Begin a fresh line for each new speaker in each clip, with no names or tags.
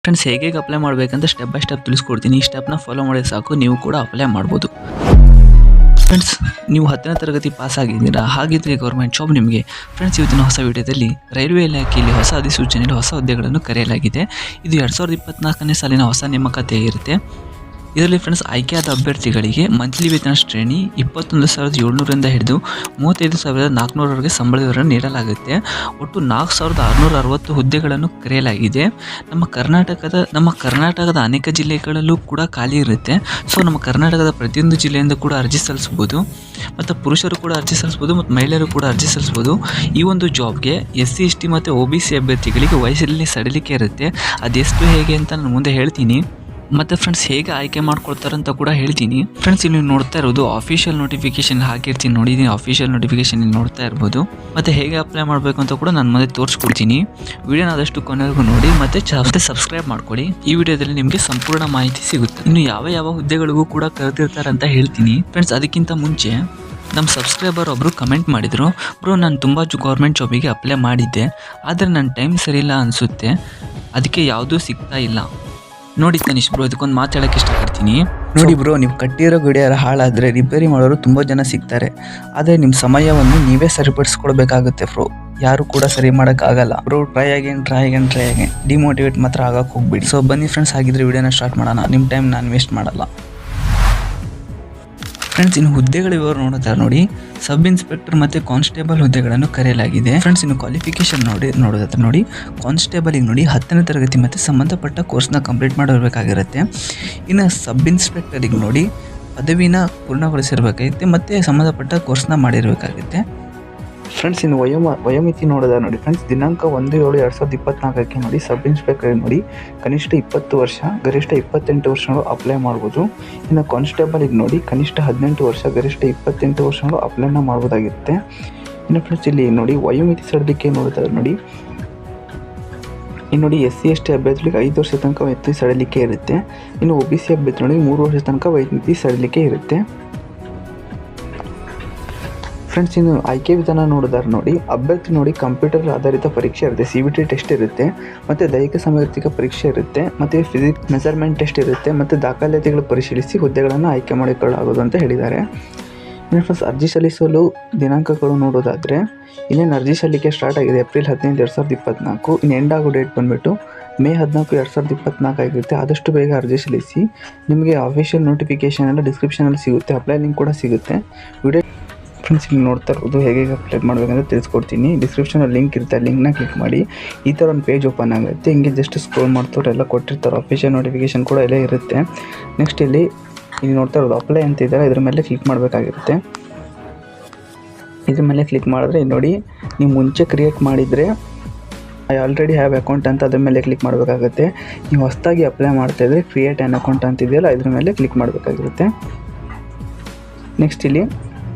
Friends ಹೇಗೆ apply ಮಾಡಬೇಕಂತ step by step ತಿಳಿಸ್ಕೊಡ್ತೀನಿ. ಈ ಸ್ಟೆಪ್ನ ಫಾಲೋ ಮಾಡಿದ್ರೆ ಸಾಕು, ನೀವು ಕೂಡ ಅಪ್ಲೈ ಮಾಡ್ಬೋದು. ಫ್ರೆಂಡ್ಸ್, ನೀವು 10ನೇ ತರಗತಿ ಪಾಸ್ ಆಗಿದ್ದೀರಾ, ಹಾಗಿದ್ರೆ ಗೌರ್ಮೆಂಟ್ ಜಾಬ್ ನಿಮಗೆ. ಫ್ರೆಂಡ್ಸ್, ಇವತ್ತಿನ ಹೊಸ ವಿಡಿಯೋದಲ್ಲಿ ರೈಲ್ವೆ ಇಲಾಖೆಯಲ್ಲಿ ಹೊಸ ಅಧಿಸೂಚನೆಯಲ್ಲಿ ಹೊಸ ಹುದ್ದೆಗಳನ್ನು ಕರೆಯಲಾಗಿದೆ. ಇದು 2024ನೇ ಸಾಲಿನ ಹೊಸ ನೇಮಕಾತಿ ಆಗಿರುತ್ತೆ. ಇದರಲ್ಲಿ ಫ್ರೆಂಡ್ಸ್, ಆಯ್ಕೆಯಾದ ಅಭ್ಯರ್ಥಿಗಳಿಗೆ ಮಂತ್ಲಿ ವೇತನ ಶ್ರೇಣಿ 21,700ರಿಂದ ಹಿಡಿದು 35,400ವರೆಗೆ ಸಂಬಳ ವಿವರ ನೀಡಲಾಗುತ್ತೆ. ಒಟ್ಟು 4,660 ಹುದ್ದೆಗಳನ್ನು ಕರೆಯಲಾಗಿದೆ. ನಮ್ಮ ಕರ್ನಾಟಕದ ಅನೇಕ ಜಿಲ್ಲೆಗಳಲ್ಲೂ ಕೂಡ ಖಾಲಿ ಇರುತ್ತೆ. ಸೊ ನಮ್ಮ ಕರ್ನಾಟಕದ ಪ್ರತಿಯೊಂದು ಜಿಲ್ಲೆಯಿಂದ ಕೂಡ ಅರ್ಜಿ ಸಲ್ಲಿಸ್ಬೋದು. ಮತ್ತು ಪುರುಷರು ಕೂಡ ಅರ್ಜಿ ಸಲ್ಲಿಸ್ಬೋದು ಮತ್ತು ಮಹಿಳೆಯರು ಕೂಡ ಅರ್ಜಿ ಸಲ್ಲಿಸ್ಬೋದು. ಈ ಒಂದು ಜಾಬ್ಗೆ SC ST ಮತ್ತು OBC ಅಭ್ಯರ್ಥಿಗಳಿಗೆ ವಯಸ್ಸಲ್ಲಿ ಸಡಿಲಿಕೆ ಇರುತ್ತೆ. ಅದೆಷ್ಟು ಹೇಗೆ ಅಂತ ನಾನು ಮುಂದೆ ಹೇಳ್ತೀನಿ. ಮತ್ತು ಫ್ರೆಂಡ್ಸ್, ಹೇಗೆ ಆಯ್ಕೆ ಮಾಡ್ಕೊಳ್ತಾರೆ ಅಂತ ಕೂಡ ಹೇಳ್ತೀನಿ. ಫ್ರೆಂಡ್ಸ್, ಇಲ್ಲಿ ನೋಡ್ತಾ ಇರೋದು ಆಫಿಷಿಯಲ್ ನೋಟಿಫಿಕೇಶನ್ ಹಾಕಿರ್ತೀನಿ ನೋಡಿ. ಆಫಿಷಿಯಲ್ ನೋಟಿಫಿಕೇಶನ್ ಇಲ್ಲಿ ನೋಡ್ತಾ ಇರ್ಬೋದು. ಮತ್ತು ಹೇಗೆ ಅಪ್ಲೈ ಮಾಡಬೇಕು ಅಂತ ಕೂಡ ನಾನು ಮುಂದೆ ತೋರಿಸ್ಕೊಡ್ತೀನಿ. ವಿಡಿಯೋನ ಆದಷ್ಟು ಕೊನೆವರೆಗೂ ನೋಡಿ ಮತ್ತು ಸಬ್ಸ್ಕ್ರೈಬ್ ಮಾಡ್ಕೊಳ್ಳಿ. ಈ ವಿಡಿಯೋದಲ್ಲಿ ನಿಮಗೆ ಸಂಪೂರ್ಣ ಮಾಹಿತಿ ಸಿಗುತ್ತೆ. ಇನ್ನು ಯಾವ ಹುದ್ದೆಗಳಿಗೂ ಕೂಡ ಕರೆದಿರ್ತಾರೆ ಅಂತ ಹೇಳ್ತೀನಿ. ಫ್ರೆಂಡ್ಸ್, ಅದಕ್ಕಿಂತ ಮುಂಚೆ ನಮ್ಮ ಸಬ್ಸ್ಕ್ರೈಬರ್ ಒಬ್ಬರು ಕಮೆಂಟ್ ಮಾಡಿದರು, ಬ್ರೋ ನಾನು ತುಂಬ ಗೌರ್ಮೆಂಟ್ ಜಾಬಿಗೆ ಅಪ್ಲೈ ಮಾಡಿದ್ದೆ, ಆದರೆ ನನ್ನ ಟೈಮ್ ಸರಿಯಿಲ್ಲ ಅನಿಸುತ್ತೆ, ಅದಕ್ಕೆ ಯಾವುದೂ ಸಿಗ್ತಾ ಇಲ್ಲ. ನೋಡಿ ತನಿಷ್ ಬ್ರೋ, ಇದಕ್ಕೊಂದು ಮಾತಾಡೋಕ್ಕೆ ಇಷ್ಟಪಡ್ತೀನಿ. ನೋಡಿ ಬ್ರೋ, ನೀವು ಕಟ್ಟಿರೋ ಗಡಿಯಾರ ಹಾಳಾದರೆ ರಿಪೇರಿ ಮಾಡೋರು ತುಂಬ ಜನ ಸಿಗ್ತಾರೆ, ಆದರೆ ನಿಮ್ಮ ಸಮಯವನ್ನು ನೀವೇ ಸರಿಪಡಿಸ್ಕೊಳ್ಬೇಕಾಗುತ್ತೆ ಬ್ರೋ. ಯಾರು ಕೂಡ ಸರಿ ಮಾಡೋಕ್ಕಾಗಲ್ಲ ಬ್ರೋ. ಟ್ರೈ ಅಗೇನ್ ಡಿಮೋಟಿವೇಟ್ ಮಾತ್ರ ಆಗಕ್ಕೆ ಹೋಗ್ಬಿಡಿ. ಸೊ ಬನ್ನಿ ಫ್ರೆಂಡ್ಸ್, ಹಾಗಿದ್ರೆ ವಿಡಿಯೋನ ಸ್ಟಾರ್ಟ್ ಮಾಡೋಣ. ನಿಮ್ಮ ಟೈಮ್ ನಾನು ವೇಸ್ಟ್ ಮಾಡಲ್ಲ. ಫ್ರೆಂಡ್ಸ್, ಇನ್ನು ಹುದ್ದೆಗಳ ವಿವರ ನೋಡಿ. ಸಬ್ ಇನ್ಸ್ಪೆಕ್ಟರ್ ಮತ್ತು ಕಾನ್ಸ್ಟೇಬಲ್ ಹುದ್ದೆಗಳನ್ನು ಕರೆಯಲಾಗಿದೆ. ಫ್ರೆಂಡ್ಸ್, ಇನ್ನು ಕ್ವಾಲಿಫಿಕೇಶನ್ ನೋಡಿ. ಕಾನ್ಸ್ಟೇಬಲಿಗೆ ನೋಡಿ 10ನೇ ತರಗತಿ ಮತ್ತು ಸಂಬಂಧಪಟ್ಟ ಕೋರ್ಸ್ನ ಕಂಪ್ಲೀಟ್ ಮಾಡಿರಬೇಕಾಗಿರುತ್ತೆ. ಇನ್ನು ಸಬ್ ಇನ್ಸ್ಪೆಕ್ಟರಿಗೆ ನೋಡಿ ಪದವಿನ ಪೂರ್ಣಗೊಳಿಸಿರಬೇಕಾಗುತ್ತೆ ಮತ್ತು ಸಂಬಂಧಪಟ್ಟ ಕೋರ್ಸ್ನ ಮಾಡಿರಬೇಕಾಗುತ್ತೆ. ಫ್ರೆಂಡ್ಸ್, ಇನ್ನು ವಯೋಮಿತಿ ನೋಡಿ. ಫ್ರೆಂಡ್ಸ್, ದಿನಾಂಕ 1/7/2024ಕ್ಕೆ ನೋಡಿ ಸಬ್ ಇನ್ಸ್ಪೆಕ್ಟರ್ ನೋಡಿ ಕನಿಷ್ಠ 20 ವರ್ಷ, ಗರಿಷ್ಠ 28 ವರ್ಷಗಳು ಅಪ್ಲೈ ಮಾಡ್ಬೋದು. ಇನ್ನು ಕಾನ್ಸ್ಟೇಬಲಿಗೆ ನೋಡಿ ಕನಿಷ್ಠ 18 ವರ್ಷ, ಗರಿಷ್ಠ 28 ವರ್ಷಗಳು ಅಪ್ಲೈನ ಮಾಡ್ಬೋದಾಗಿರುತ್ತೆ. ಇನ್ನು ಫ್ರೆಂಡ್ಸ್, ಇಲ್ಲಿ ನೋಡಿ ವಯೋಮಿತಿ ಸಡಿಲಿಕೆ ನೋಡಿ. ಇನ್ನು ನೋಡಿ SC ST ಅಭ್ಯರ್ಥಿಗಳಿಗೆ 5 ವರ್ಷ ತನಕ ವಯೋಮಿತಿ ಸಡಿಲಿಕೆ ಇರುತ್ತೆ. ಇನ್ನು OBC ಅಭ್ಯರ್ಥಿ ನೋಡಿ 3 ವರ್ಷ ತನಕ ವಯೋಮಿತಿ ಸಡಿಲಿಕೆ ಇರುತ್ತೆ. ಫ್ರೆಂಡ್ಸ್, ಇನ್ನು ಆಯ್ಕೆ ವಿಧಾನ ನೋಡಿ. ಅಭ್ಯರ್ಥಿ ನೋಡಿ ಕಂಪ್ಯೂಟರ್ ಆಧಾರಿತ ಪರೀಕ್ಷೆ ಇರುತ್ತೆ, CBT ಟೆಸ್ಟ್ ಇರುತ್ತೆ, ಮತ್ತು ದೈಹಿಕ ಸಾಮರ್ಥ್ಯಿಕ ಪರೀಕ್ಷೆ ಇರುತ್ತೆ, ಮತ್ತು ಫಿಸಿಕ್ಸ್ ಮೆಜರ್ಮೆಂಟ್ ಟೆಸ್ಟ್ ಇರುತ್ತೆ, ಮತ್ತು ದಾಖಲಾತಿಗಳು ಪರಿಶೀಲಿಸಿ ಹುದ್ದೆಗಳನ್ನು ಆಯ್ಕೆ ಮಾಡಿಕೊಳ್ಳಲಾಗುವುದು ಅಂತ ಹೇಳಿದ್ದಾರೆ. ಇನ್ನು ಫ್ರೆಂಡ್ಸ್, ಅರ್ಜಿ ಸಲ್ಲಿಸಲು ದಿನಾಂಕಗಳು ನೋಡೋದಾದರೆ ಇನ್ನೇನು ಅರ್ಜಿ ಸಲ್ಲಿಕೆ ಸ್ಟಾರ್ಟ್ ಆಗಿದೆ ಏಪ್ರಿಲ್ 15, 2024. ಇನ್ನು ಎಂಡ್ ಆಗೋ ಡೇಟ್ ಬಂದುಬಿಟ್ಟು ಮೇ 14, 2024 ಆಗಿರುತ್ತೆ. ಆದಷ್ಟು ಬೇಗ ಅರ್ಜಿ ಸಲ್ಲಿಸಿ. ನಿಮಗೆ ಆಫಿಷಿಯಲ್ ನೋಟಿಫಿಕೇಷನ್ ಎಲ್ಲ ಡಿಸ್ಕ್ರಿಪ್ಷನಲ್ಲಿ ಸಿಗುತ್ತೆ, ಅಪ್ಲೈ ಲಿಂಕ್ ಕೂಡ ಸಿಗುತ್ತೆ. ವಿಡಿಯೋ ಫ್ರೆಂಡ್ಸ್, ಇಲ್ಲಿ ನೋಡ್ತಾ ಇರೋದು ಹೇಗೆ ಅಪ್ಲೈ ಮಾಡಬೇಕಂತ ತಿಳಿಸ್ಕೊಡ್ತೀನಿ. ಡಿಸ್ಕ್ರಿಪ್ಷನಲ್ಲಿ ಲಿಂಕ್ ಇರುತ್ತೆ, ಲಿಂಕ್ನ ಕ್ಲಿಕ್ ಮಾಡಿ ಈ ಥರ ಒಂದು ಪೇಜ್ ಓಪನ್ ಆಗುತ್ತೆ. ಹಿಂಗೆ ಜಸ್ಟ್ ಸ್ಕ್ರೋಲ್ ಮಾಡ್ತಾರೆ, ಎಲ್ಲ ಕೊಟ್ಟಿರ್ತಾರೆ, ಆಫಿಷಿಯಲ್ ನೋಟಿಫಿಕೇಷನ್ ಕೂಡ ಎಲ್ಲ ಇರುತ್ತೆ. ನೆಕ್ಸ್ಟ್ ಇಲ್ಲಿ ನೋಡ್ತಾ ಇರೋದು ಅಪ್ಲೈ ಅಂತ ಇದ್ದಾರೆ, ಇದ್ರ ಮೇಲೆ ಕ್ಲಿಕ್ ಮಾಡಬೇಕಾಗಿರುತ್ತೆ. ಇದ್ರ ಮೇಲೆ ಕ್ಲಿಕ್ ಮಾಡಿದ್ರೆ ನೋಡಿ, ನೀವು ಮುಂಚೆ ಕ್ರಿಯೇಟ್ ಮಾಡಿದರೆ ಐ ಆಲ್ರೆಡಿ ಹ್ಯಾವ್ ಅಕೌಂಟ್ ಅಂತ ಅದ್ರ ಮೇಲೆ ಕ್ಲಿಕ್ ಮಾಡಬೇಕಾಗುತ್ತೆ. ನೀವು ಹೊಸದಾಗಿ ಅಪ್ಲೈ ಮಾಡ್ತಾಯಿದ್ರೆ ಕ್ರಿಯೇಟ್ ಆ್ಯನ್ ಅಕೌಂಟ್ ಅಂತಿದೆಯಲ್ಲ, ಇದ್ರ ಮೇಲೆ ಕ್ಲಿಕ್ ಮಾಡಬೇಕಾಗಿರುತ್ತೆ. ನೆಕ್ಸ್ಟ್ ಇಲ್ಲಿ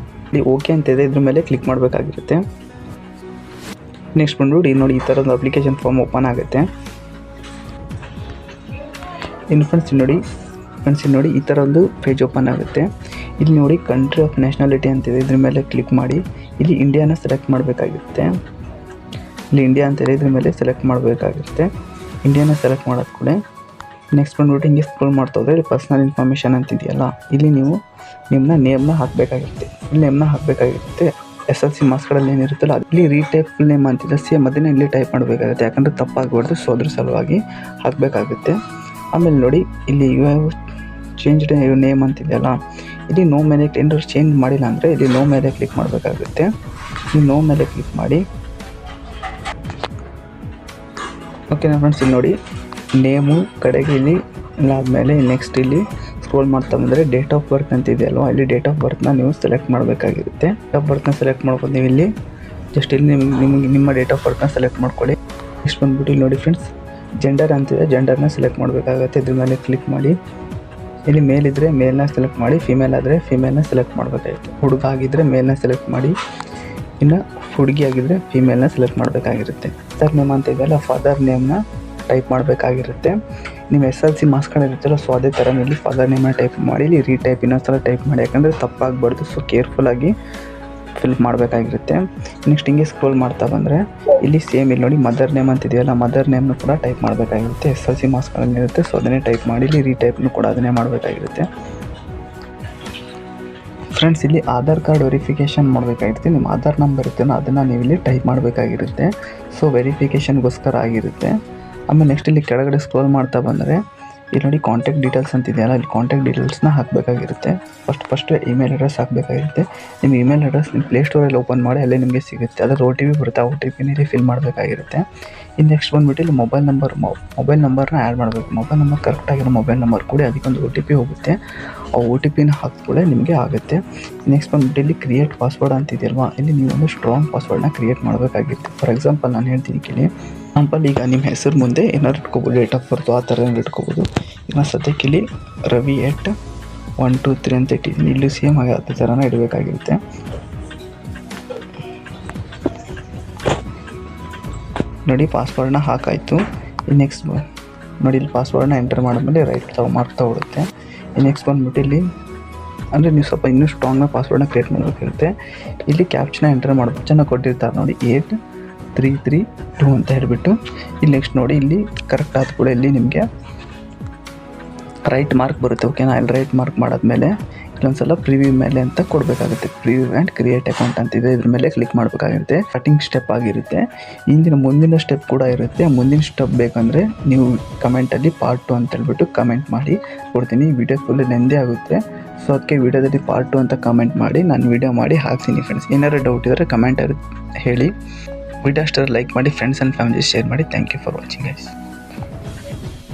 ಓಕೆ ಅಂತ ಇದೆ, ಇದ್ರ ಮೇಲೆ ಕ್ಲಿಕ್ ಮಾಡಬೇಕಾಗಿರುತ್ತೆ. ನೆಕ್ಸ್ಟ್ ಬಂದ್ಬಿಟ್ಟು ನೋಡಿ ಈ ಥರದ ಅಪ್ಲಿಕೇಶನ್ ಫಾರ್ಮ್ ಓಪನ್ ಆಗುತ್ತೆ. ಫ್ರೆಂಡ್ಸ್ ನೋಡಿ ಈ ಥರ ಒಂದು ಪೇಜ್ ಓಪನ್ ಆಗುತ್ತೆ. ಇಲ್ಲಿ ನೋಡಿ ಕಂಟ್ರಿ ಆಫ್ ನ್ಯಾಷನಾಲಿಟಿ ಅಂತಿದೆ, ಇದ್ರ ಮೇಲೆ ಕ್ಲಿಕ್ ಮಾಡಿ ಇಲ್ಲಿ ಇಂಡಿಯಾನ ಸೆಲೆಕ್ಟ್ ಮಾಡಬೇಕಾಗಿರುತ್ತೆ. ಇಲ್ಲಿ ಇಂಡಿಯಾ ಅಂತಿದೆ, ಇದ್ರ ಮೇಲೆ ಸೆಲೆಕ್ಟ್ ಮಾಡಬೇಕಾಗಿರುತ್ತೆ. ಇಂಡಿಯಾನ ಸೆಲೆಕ್ಟ್ ಮಾಡೋದು ಕೂಡ ನೆಕ್ಸ್ಟ್ ಬಂದ್ಬಿಟ್ಟು ಹಿಂಗೆ ಸ್ಕ್ರೋಲ್ ಮಾಡ್ತಾ ಹೋದರೆ ಇಲ್ಲಿ ಪರ್ಸ್ನಲ್ ಇನ್ಫಾರ್ಮೇಷನ್ ಅಂತಿದೆಯಲ್ಲ, ಇಲ್ಲಿ ನೀವು ನಿಮ್ಮನ್ನ ನೇಮ್ನ ಹಾಕಬೇಕಾಗಿರುತ್ತೆ. ಇಲ್ಲಿ ನೇಮ್ನ ಹಾಕಬೇಕಾಗಿರುತ್ತೆ. SLC ಮಾರ್ಕ್ಸ್ಗಳಲ್ಲಿ ಏನಿರುತ್ತಲ್ಲ ಅಲ್ಲಿ ರೀಟೈಪ್ ಫುಲ್ ನೇಮ್ ಅಂತಿದೆ, ಸೇಮ್ ಅದನ್ನೇ ಇಲ್ಲಿ ಟೈಪ್ ಮಾಡಬೇಕಾಗುತ್ತೆ, ಯಾಕಂದರೆ ತಪ್ಪಾಗಬಾರ್ದು. ಸೊ ಅದ್ರ ಸಲುವಾಗಿ ಹಾಕಬೇಕಾಗುತ್ತೆ. ಆಮೇಲೆ ನೋಡಿ ಇಲ್ಲಿ ಚೇಂಜ್ಡ್ ನೇಮ್ ಅಂತಿದೆಯಲ್ಲ, ಇಲ್ಲಿ ನೋ ಮೇಲೆ ಏನಾದ್ರು ಚೇಂಜ್ ಮಾಡಿಲ್ಲ ಅಂದರೆ ಇಲ್ಲಿ ನೋ ಮೇಲೆ ಕ್ಲಿಕ್ ಮಾಡಬೇಕಾಗುತ್ತೆ. ಇಲ್ಲಿ ನೋ ಮೇಲೆ ಕ್ಲಿಕ್ ಮಾಡಿ. ಓಕೆನಾ ಫ್ರೆಂಡ್ಸ್, ಇಲ್ಲಿ ನೋಡಿ ನೇಮು ಕಡೆಗೆ ಇಲ್ಲಿ ಆದಮೇಲೆ ನೆಕ್ಸ್ಟ್ ಇಲ್ಲಿ ಸ್ಕ್ರೋಲ್ ಮಾಡ್ತಾ ಬಂದರೆ ಡೇಟ್ ಆಫ್ ಬರ್ತ್ ಅಂತ ಇದೆಯಲ್ವ, ಇಲ್ಲಿ ಡೇಟ್ ಆಫ್ ಬರ್ತ್ನ ನೀವು ಸೆಲೆಕ್ಟ್ ಮಾಡಬೇಕಾಗಿರುತ್ತೆ. ಡೇಟ್ ಆಫ್ ಬರ್ತ್ನ ಸೆಲೆಕ್ಟ್ ಮಾಡ್ಕೊಂಡು ನೀವು ಇಲ್ಲಿ ಜಸ್ಟ್ ಇಲ್ಲಿ ನಿಮ್ಮ ಡೇಟ್ ಆಫ್ ಬರ್ತ್ನ ಸೆಲೆಕ್ಟ್ ಮಾಡ್ಕೊಳ್ಳಿ. ನೆಕ್ಸ್ಟ್ ಬಂದ್ಬಿಟ್ಟು ಇಲ್ಲಿ ನೋಡಿ ಫ್ರೆಂಡ್ಸ್, ಜೆಂಡರ್ ಅಂತಿದೆ, ಜೆಂಡರ್ನ ಸೆಲೆಕ್ಟ್ ಮಾಡಬೇಕಾಗುತ್ತೆ. ಇದ್ರ ಮೇಲೆ ಕ್ಲಿಕ್ ಮಾಡಿ. ಇಲ್ಲಿ ಮೇಲ್ ಇದ್ದರೆ ಮೇಲ್ನ ಸೆಲೆಕ್ಟ್ ಮಾಡಿ, ಫಿಮೇಲ್ ಆದರೆ ಫಿಮೇಲ್ನ ಸೆಲೆಕ್ಟ್ ಮಾಡಬೇಕಾಗಿರುತ್ತೆ. ಹುಡುಗ ಆಗಿದ್ದರೆ ಮೇಲ್ನ ಸೆಲೆಕ್ಟ್ ಮಾಡಿ, ಇನ್ನು ಹುಡುಗಿ ಆಗಿದ್ದರೆ ಫಿಮೇಲ್ನ ಸೆಲೆಕ್ಟ್ ಮಾಡಬೇಕಾಗಿರುತ್ತೆ. ಫಾದರ್ ನೇಮ್ ಅಂತ ಇದೆಯಲ್ಲ, ಫಾದರ್ ನೇಮ್ನ ಟೈಪ್ ಮಾಡಬೇಕಾಗಿರುತ್ತೆ. ನಿಮ್ಮ SLC ಮಾರ್ಕ್ಸ್ಗಳಿರುತ್ತಲ್ಲ, ಸೊ ಅದೇ ಥರ ಇಲ್ಲಿ ಫಾದರ್ ನೇಮ್ನ ಟೈಪ್ ಮಾಡಿ ಇಲ್ಲಿ ರೀಟೈಪ್ ಇನ್ನೊಂದು ಸಲ ಟೈಪ್ ಮಾಡಿ, ಯಾಕಂದರೆ ತಪ್ಪಾಗಬಾರ್ದು. ಸೊ ಕೇರ್ಫುಲ್ಲಾಗಿ
ಫಿಲ್ ಮಾಡಬೇಕಾಗಿರುತ್ತೆ. ನೆಕ್ಸ್ಟ್ ಹಿಂಗೆ ಸ್ಕ್ರೋಲ್ ಮಾಡ್ತಾ ಬಂದರೆ ಇಲ್ಲಿ ಸೇಮ್ ಇಲ್ಲಿ ನೋಡಿ ಮದರ್ ನೇಮ್ ಅಂತಿದೆಯಲ್ಲ, ಮದರ್ ನೇಮ್ನು ಕೂಡ ಟೈಪ್ ಮಾಡಬೇಕಾಗಿರುತ್ತೆ. SLC ಮಾರ್ಕ್ಸ್ಗಳಲ್ಲಿ ಇರುತ್ತೆ, ಸೊ ಅದನ್ನೇ ಟೈಪ್ ಮಾಡಿ ಇಲ್ಲಿ ರೀಟೈಪ್ನು ಕೂಡ ಅದನ್ನೇ ಮಾಡಬೇಕಾಗಿರುತ್ತೆ. ಫ್ರೆಂಡ್ಸ್ ಇಲ್ಲಿ ಆಧಾರ್ ಕಾರ್ಡ್ ವೆರಿಫಿಕೇಷನ್ ಮಾಡಬೇಕಾಗಿರುತ್ತೆ. ನಿಮ್ಮ ಆಧಾರ್ ನಂಬರ್ ಇರುತ್ತೇನೋ ಅದನ್ನು ನೀವು ಇಲ್ಲಿ ಟೈಪ್ ಮಾಡಬೇಕಾಗಿರುತ್ತೆ. ಸೊ ವೆರಿಫಿಕೇಷನ್ಗೋಸ್ಕರ ಆಗಿರುತ್ತೆ. ಆಮೇಲೆ ನೆಕ್ಸ್ಟ್ ಇಲ್ಲಿ ಕೆಳಗಡೆ ಸ್ಕ್ರೋಲ್ ಮಾಡ್ತಾ ಬಂದರೆ ಇಲ್ಲಿ ನೋಡಿ ಕಾಂಟ್ಯಾಕ್ಟ್ ಡೀಟೇಲ್ಸ್ ಅಂತಿದೆಯಲ್ಲ, ಇಲ್ಲಿ ಕಾಂಟ್ಯಾಕ್ಟ್ ಡೀಟೇಲ್ಸ್ನ ಹಾಕಬೇಕಾಗಿರುತ್ತೆ. ಫಸ್ಟ್ ಇಮೇಲ್ ಅಡ್ರೆಸ್ ಹಾಕಬೇಕಾಗಿರುತ್ತೆ. ನಿಮ್ಮ ಇಮೇಲ್ ಅಡ್ರೆಸ್ ನಿಮ್ಮ ಪ್ಲೇಸ್ಟೋರಲ್ಲಿ ಓಪನ್ ಮಾಡಿ ಅಲ್ಲೇ ನಿಮಗೆ ಸಿಗುತ್ತೆ. ಅದರ OTP ಬರುತ್ತೆ, ಆ OTPನ ಇಲ್ಲಿ ಫಿಲ್ ಮಾಡಬೇಕಾಗಿರುತ್ತೆ. ಇನ್ನು ನೆಕ್ಸ್ಟ್ ಬಂದುಬಿಟ್ಟು ಇಲ್ಲಿ ಮೊಬೈಲ್ ನಂಬರ್ನ ಆ್ಯಡ್ ಮಾಡಬೇಕು. ಮೊಬೈಲ್ ನಂಬರ್ ಕರೆಕ್ಟಾಗಿರೋ ಮೊಬೈಲ್ ನಂಬರ್ ಕೊಡಿ, ಅದಕ್ಕೊಂದು OTP ಹೋಗುತ್ತೆ. ಆ OTPನ ಹಾಕಿಕೊಳ್ಳೆ ನಿಮಗೆ ಆಗುತ್ತೆ. ನೆಕ್ಸ್ಟ್ ಬಂದುಬಿಟ್ಟು ಇಲ್ಲಿ ಕ್ರಿಯೇಟ್ ಪಾಸ್ವರ್ಡ್ ಅಂತಿದೆಯಲ್ವಾ, ಇಲ್ಲಿ ನೀವು ಒಂದು ಸ್ಟ್ರಾಂಗ್ ಪಾಸ್ವರ್ಡ್ನ ಕ್ರಿಯೇಟ್ ಮಾಡಬೇಕಾಗಿತ್ತು. ಫಾರ್ ಎಕ್ಸಾಂಪಲ್ ನಾನು ಹೇಳ್ತೀನಿ ಕೇಳಿ. ಈಗ ನಿಮ್ಮ ಹೆಸರು ಮುಂದೆ ಏನಾದ್ರು ಇಟ್ಕೋಬೋದು, ಡೇಟ್ ಆಫ್ ಬರ್ತು ಆ ಥರ ಏನಾದ್ರು ಇಟ್ಕೋಬೋದು. ಈಗ ನಾನು ಸದ್ಯಕ್ಕೆ ಇಲ್ಲಿ Ravi@123 ಅಂತ ಇಟ್ಟಿದ್ದೀನಿ. ಇಲ್ಲಿ ಸೇಮ್ ಆಗಿ ಅದೇ ಥರನ ಇಡಬೇಕಾಗಿರುತ್ತೆ. ನೋಡಿ ಪಾಸ್ವರ್ಡ್ನ ಹಾಕಾಯಿತು. ನೆಕ್ಸ್ಟ್ ನೋಡಿ ಇಲ್ಲಿ ಪಾಸ್ವರ್ಡ್ನ ಎಂಟರ್ ಮಾಡಿದ್ಮೇಲೆ ರೈಟ್ ಮಾರ್ಕ್ ತಗೊಳುತ್ತೆ. ನೆಕ್ಸ್ಟ್ ಬಂದುಬಿಟ್ಟು ಇಲ್ಲಿ ಅಂದರೆ ನೀವು ಸ್ವಲ್ಪ ಇನ್ನೂ ಸ್ಟ್ರಾಂಗಾಗಿ ಪಾಸ್ವರ್ಡ್ನ ಕ್ರಿಯೇಟ್ ಮಾಡಬೇಕಿರುತ್ತೆ. ಇಲ್ಲಿ ಕ್ಯಾಪ್ಚನ ಎಂಟರ್ ಮಾಡ್ಬೇಕು, ಚೆನ್ನಾಗಿ ಕೊಟ್ಟಿರ್ತಾರೆ ನೋಡಿ 8332 ಅಂತ ಹೇಳ್ಬಿಟ್ಟು. ಇಲ್ಲಿ ನೆಕ್ಸ್ಟ್ ನೋಡಿ ಇಲ್ಲಿ ಕರೆಕ್ಟ್ ಆದ ಕೂಡ ಇಲ್ಲಿ ನಿಮಗೆ ರೈಟ್ ಮಾರ್ಕ್ ಬರುತ್ತೆ. ಓಕೆನಾ, ಇಲ್ಲಿ ರೈಟ್ ಮಾರ್ಕ್ ಮಾಡಾದ್ಮೇಲೆ ಇಲ್ಲೊಂದ್ಸಲ ಪ್ರಿವ್ಯೂ ಮೇಲೆ ಅಂತ ಕೊಡಬೇಕಾಗುತ್ತೆ. ಪ್ರಿವ್ಯೂ ಆ್ಯಂಡ್ ಕ್ರಿಯೇಟ್ ಅಕೌಂಟ್ ಅಂತಿದೆ, ಇದ್ರ ಮೇಲೆ ಕ್ಲಿಕ್ ಮಾಡಬೇಕಾಗಿರುತ್ತೆ. ಸ್ಟಾರ್ಟಿಂಗ್ ಸ್ಟೆಪ್ ಆಗಿರುತ್ತೆ. ಮುಂದಿನ ಸ್ಟೆಪ್ ಕೂಡ ಇರುತ್ತೆ. ಮುಂದಿನ ಸ್ಟೆಪ್ ಬೇಕಂದರೆ ನೀವು ಕಮೆಂಟಲ್ಲಿ ಪಾರ್ಟ್ 2 ಅಂತ ಹೇಳ್ಬಿಟ್ಟು ಕಮೆಂಟ್ ಮಾಡಿ ಕೊಡ್ತೀನಿ. ವಿಡಿಯೋ ಫುಲ್ ಲೆಂದಿ ಆಗುತ್ತೆ, ಸೊ ಅದಕ್ಕೆ ವಿಡಿಯೋದಲ್ಲಿ ಪಾರ್ಟ್ 2 ಅಂತ ಕಮೆಂಟ್ ಮಾಡಿ ನಾನು ವಿಡಿಯೋ ಮಾಡಿ ಹಾಕ್ತೀನಿ. ಫ್ರೆಂಡ್ಸ್ ಏನಾದ್ರು ಡೌಟ್ ಇದ್ದರೆ ಕಮೆಂಟ್ ಹೇಳಿ. ವಿಡಿಯೋ ಅಷ್ಟರ ಲೈಕ್ ಮಾಡಿ, ಫ್ರೆಂಡ್ಸ್ ಆ್ಯಂಡ್ ಫ್ಯಾಮಿಲಿ ಶೇರ್ ಮಾಡಿ. Thank you for watching guys.